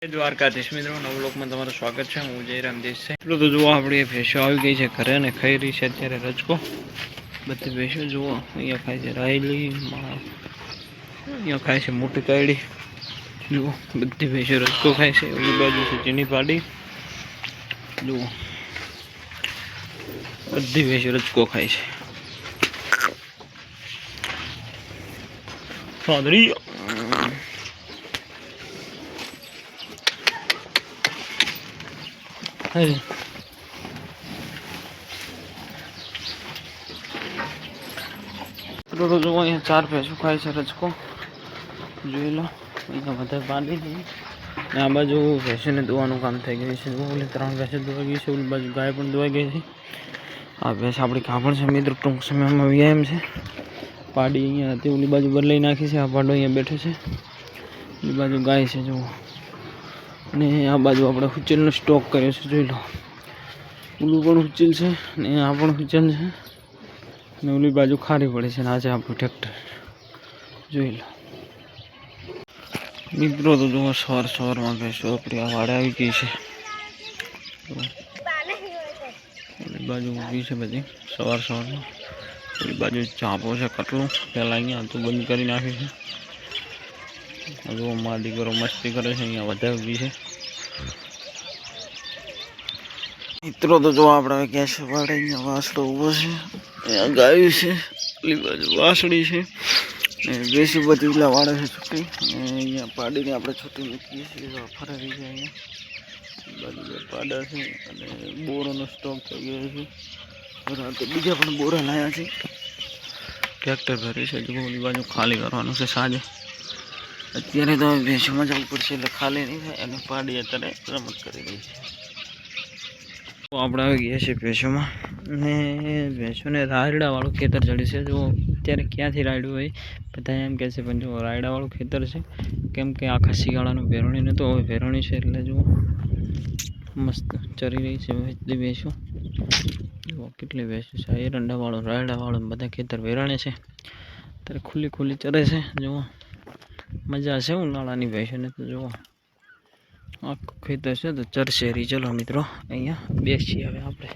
દ્વારકાધીશ મિત્રો નવલોકમાં તમારું સ્વાગત છે। હું જયરામ દેશ છે। એટલું તો જુઓ આપણી ભેંસો આવી ગઈ છે ઘરે અને ખાઈ રહી છે અત્યારે રજકો। બધી ભેંસો જુઓ અહીંયા ખાય છે રાયલી, અહીંયા ખાય છે મોટી કાયડી। જુઓ બધી ભેંસો રજકો ખાય છે। ઓલી બાજુ છે ચીની પાડી, જુઓ બધી ભેંસો રજકો ખાય છે। સાદરી તો જો અહીંયા 4 ભેંસો ખાય છે રજકો, જોઈ લો। અહીંયા બધા બાંધી દીધી ને આ બાજુ ભેંસોને દોવાનું કામ થઈ ગયું છે। ઓલી 3 ભેંસો દોવાઈ ગઈ છે, ઓલી બાજુ ગાય પણ દોવાઈ ગઈ છે। આ ભેંસ આપણી કાપણ છે મિત્રો, ટૂંક સમયમાં વ્યાયામ છે। પાડી અહીંયા હતી, ઓલી બાજુ બદલાઈ નાખી છે। આ પાડો અહીંયા બેઠો છે, ઓલી બાજુ ગાય છે જુઓ। અને આ બાજુ આપણે હુચેલનો સ્ટોક કર્યો છે, જોઈ લો। ઓલું પણ હુચેલ છે ને આ પણ હુચેલ છે ને ઓલી બાજુ ખારી પડી છે ને આ છે આપણું ટ્રેક્ટર, જોઈ લો મિત્રો। તો જુઓ સવારમાં ભેંસો આપણી આ વાડે આવી ગઈ છે। ઓલી બાજુ ઊભી છે બધી સવારમાં। ઓલી બાજુ ચાપો છે કટલું, પહેલાં અહીંયા હતું બંધ કરી નાખ્યું છે। જુઓ મા દીકરો મસ્તી કરે છે, અહીંયા વધારે ઊભી છે મિત્રો। તો જો આપણે ગેસ વાળે અહીંયા વાસડો ઊભો છે, અહીંયા ગાયું છે, ઓલી બાજુ વાસળી છે ને બેસી બધી પેલા વાળે છે છૂટી। અહીંયા પાડીને આપણે છૂટી મૂકીએ છીએ, ફરાવી છે અહીંયા બાજુ પાડા છે અને બોરોનો સ્ટોક થઈ ગયો છે। રાતે બીજા પણ બોરા લાયા છે, ટ્રેક્ટર ભરે છે। જો ઓલી બાજુ ખાલી કરવાનું છે સાંજે। અત્યારે તો ભેંસોમાં જવું પડશે એટલે ખાલી નહીં થાય, અને પાડી અત્યારે રમત કરી રહી છે। આપણે આવી ગયા છીએ ભેંસોમાં ને ભેંસોને રાયડાવાળું ખેતર ચડ્યું છે। જો અત્યારે ક્યાંથી રાયડું હોય બધા એમ કહે છે, પણ જો રાયડાવાળું ખેતર છે, કેમ કે આખા શિયાળાનું ભેરણી નહોતું, હવે ભેરણી છે એટલે જુઓ મસ્ત ચરી રહી છે બધી ભેંસો। જુઓ કેટલી ભેંસો છે, એરંડાવાળું રાયડાવાળું બધા ખેતર ભેરણે છે, અત્યારે ખુલ્લી ચરે છે। જુઓ મજા છે ઉનાળાની ભેંસોને। તો જુઓ આખું ખેતર છે તો ચરશે રી। ચલો મિત્રો અહીંયા બેસીએ હવે આપણે।